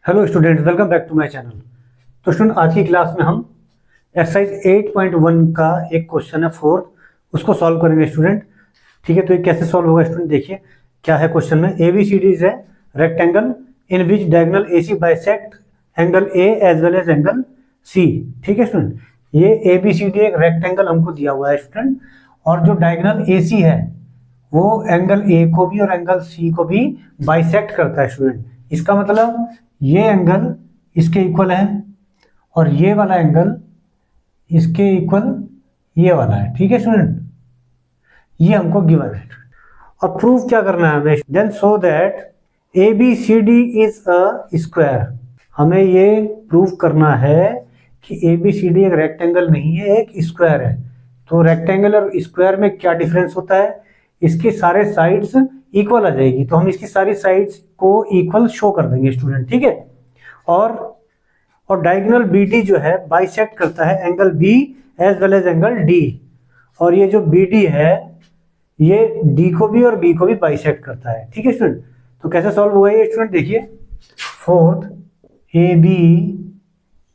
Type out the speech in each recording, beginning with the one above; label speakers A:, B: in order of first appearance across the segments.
A: Hello students, welcome back to my channel. तो student, आज की क्लास में हम एक्सरसाइज 8.1 का एक क्वेश्चन है फोर्थ, उसको सॉल्व करेंगे स्टूडेंट। ठीक है, तो ये कैसे सॉल्व होगा स्टूडेंट, देखिए क्या है क्वेश्चन में। ABCD इज है rectangle in which diagonal AC bisect angle A as well as angle C। ठीक है स्टूडेंट, ये ABCD एक रेक्टेंगल हमको दिया हुआ है स्टूडेंट, और जो डायगोनल AC है वो एंगल A को भी और एंगल C को भी बाइसेक्ट करता है स्टूडेंट। इसका मतलब ये एंगल इसके इक्वल है और ये वाला एंगल इसके इक्वल ये वाला है। ठीक है स्टूडेंट, ये हमको गिवन है। अब प्रूफ क्या करना है हमें, then show that ABCD is a square. हमें ये प्रूफ करना है कि ABCD एक रेक्टेंगल नहीं है, एक स्क्वायर है। तो रेक्टेंगल और स्क्वायर में क्या डिफरेंस होता है, इसके सारे साइड्स इक्वल आ जाएगी, तो हम इसकी सारी साइड्स को इक्वल शो कर देंगे स्टूडेंट। ठीक है, और डायगोनल BD जो है बाइसेक्ट करता है angle B as well as angle D, और ये जो BD है ये D को भी और B को भी बाइसेक्ट करता है। ठीक है स्टूडेंट, तो कैसे सॉल्व होगा ये स्टूडेंट, देखिए fourth AB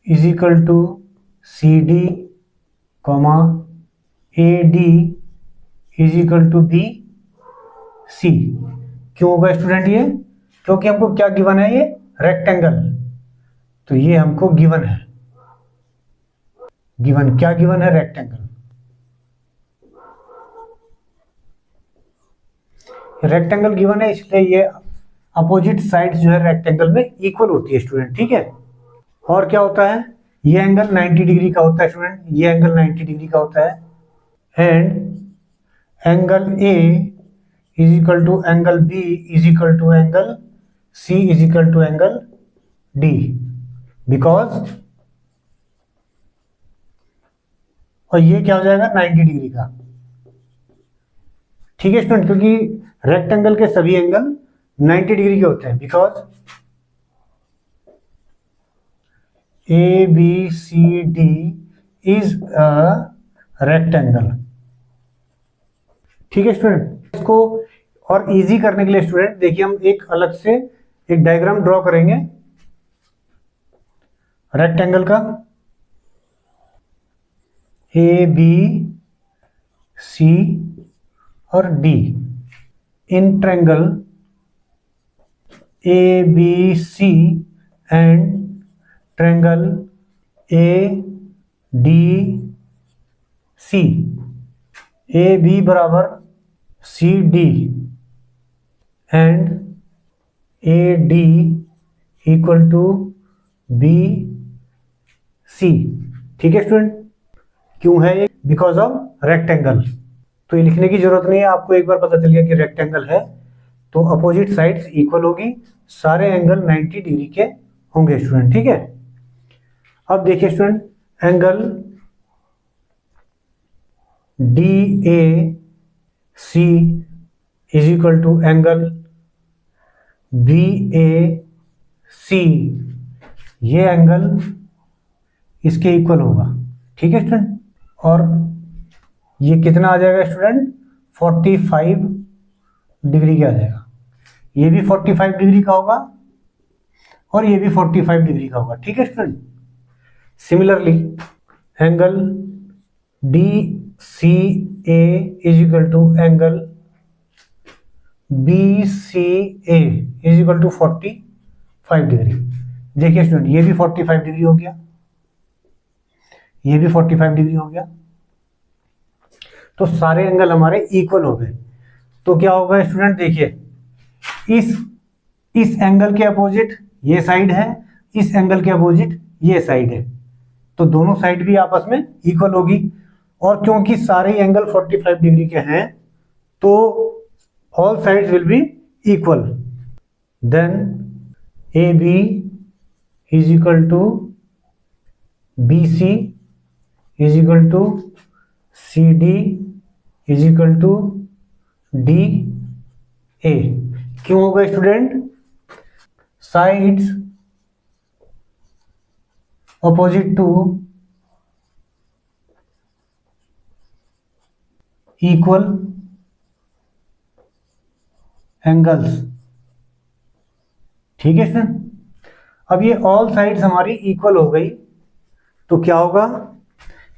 A: is equal to CD comma AD is equal to BC। क्यों होगा स्टूडेंट ये, क्योंकि हमको क्या गिवन है, ये रेक्टेंगल, तो ये हमको गिवन है। गिवन क्या गिवन है, रेक्टेंगल। रेक्टेंगल गिवन है, इसलिए ये अपोजिट साइड्स जो है रेक्टेंगल में इक्वल होती है स्टूडेंट। ठीक है, और क्या होता है, ये एंगल 90 डिग्री का होता है स्टूडेंट, ये एंगल 90 डिग्री का होता है, and angle A is equal to angle B is equal to angle C is equal to angle D, because, और ये क्या हो जाएगा 90 डिग्री का। ठीक है स्टूडेंट, क्योंकि रेक्टेंगल के सभी एंगल 90 डिग्री के होते हैं, because ABCD is a rectangle. ठीक है स्टूडेंट, इसको और इजी करने के लिए स्टूडेंट देखिए हम एक अलग से एक डायग्राम ड्रॉ करेंगे रेक्टेंगल का। AB C और D in triangle ABC and triangle ADC। AB बराबर CD and AD equal to BC। ठीक है स्टूडेंट, क्यों है ये, बिकॉज ऑफ रेक्टेंगल। तो ये लिखने की जरूरत नहीं है, आपको एक बार पता चल गया कि रेक्टेंगल है तो अपोजिट साइड्स इक्वल होगी, सारे एंगल 90 डिग्री के होंगे स्टूडेंट। ठीक है, अब देखिए student, angle DAC is equal to angle BAC, ये एंगल इसके इक्वल होगा। ठीक है स्टूडेंट, और ये कितना आ जाएगा स्टूडेंट, 45 डिग्री का आ जाएगा। ये भी 45 डिग्री का होगा और ये भी 45 डिग्री का होगा। ठीक है student, similarly angle DCA is equal to angle BCA is equal to 45 degree. देखिए स्टूडेंट, ये भी 45 डिग्री हो गया, ये भी 45 डिग्री हो गया, तो सारे एंगल हमारे इक्वल हो गए। तो क्या होगा स्टूडेंट, देखिए इस एंगल के अपोजिट ये साइड है, इस एंगल के अपोजिट ये साइड है, तो दोनों साइड भी आपस में इक्वल होगी। और क्योंकि सारे एंगल 45 डिग्री के हैं तो all sides will be equal, then AB is equal to BC is equal to CD is equal to DA। क्यों होगा student, sides opposite to equal angles। ठीक है स्टूडेंट, अब ये ऑल साइड्स हमारी इक्वल हो गई, तो क्या होगा,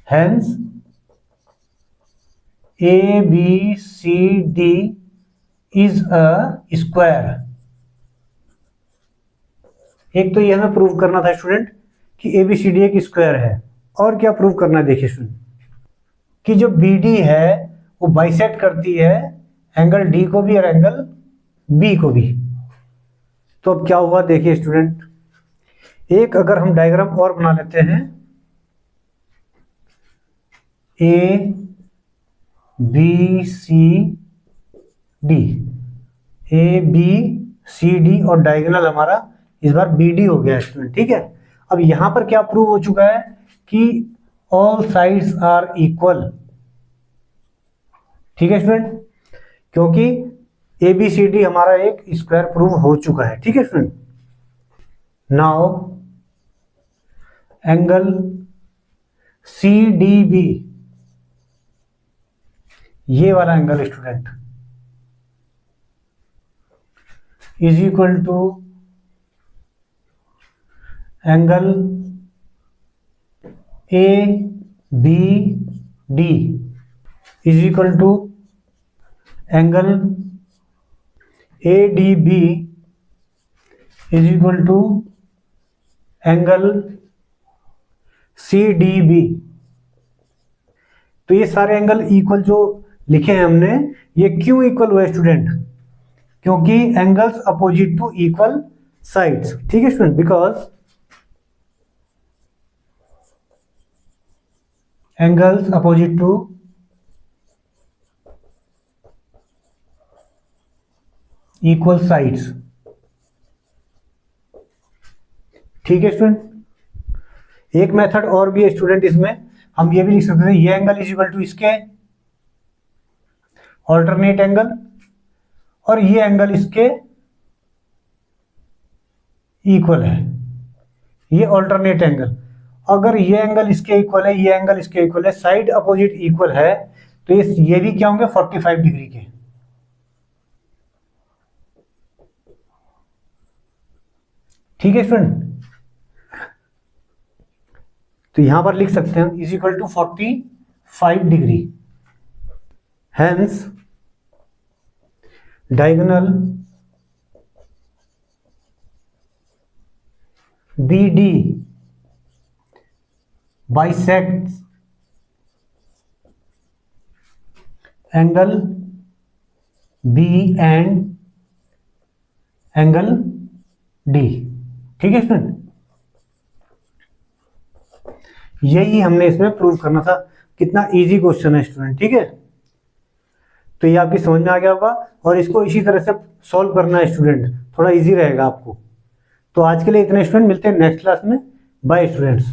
A: hence A B C D is a square. एक तो ये हमें प्रूव करना था स्टूडेंट कि ए बी सी डी एक स्क्वायर है, और क्या प्रूव करना है देखिए स्टूडेंट, कि जो बी डी है वो बाइसेक्ट करती है एंगल डी को भी और एंगल बी को भी। तो अब क्या हुआ देखिए स्टूडेंट, एक अगर हम डायग्राम और बना लेते हैं, A B C D, A B C D और डायगोनल हमारा इस बार बी डी हो गया स्टूडेंट, ठीक है। अब यहां पर क्या प्रूव हो चुका है कि ऑल साइड्स आर इक्वल, ठीक है स्टूडेंट, क्योंकि ए बी सी डी हमारा एक स्क्वायर प्रूव हो चुका है, ठीक है student. Now angle C D B, ये वाला angle student is equal to angle A B D is equal to angle A D B is equal to angle C D B. तो ये सारे एंगल इक्वल जो लिखे हैं हमने, ये क्यों इक्वल हुए स्टूडेंट, क्योंकि angles opposite to equal sides, ठीक है student, because angles opposite to equal sides, ठीक है स्टूडेंट। एक मेथड और भी है स्टूडेंट, इसमें हम ये भी लिख सकते हैं, ये एंगल इज इक्वल टू इसके ऑल्टरनेट एंगल, और ये एंगल इसके इक्वल है, ये ऑल्टरनेट एंगल। अगर ये एंगल इसके इक्वल है, ये एंगल इसके इक्वल है, साइड अपोजिट इक्वल है, तो ये भी क्या होंगे, 45 डिग्री के, ठीक है स्टूडेंट। तो यहां पर लिख सकते हैं is equal to 45 degree, hence diagonal B D bisects angle B and angle D, ठीक है स्टूडेंट। यही हमने इसमें प्रूव करना था। कितना इजी क्वेश्चन है स्टूडेंट, ठीक है। तो ये आपकी समझ में आ गया होगा, और इसको इसी तरह से सॉल्व करना है स्टूडेंट, थोड़ा इजी रहेगा आपको। तो आज के लिए इतने स्टूडेंट, मिलते हैं नेक्स्ट क्लास में। Bye students.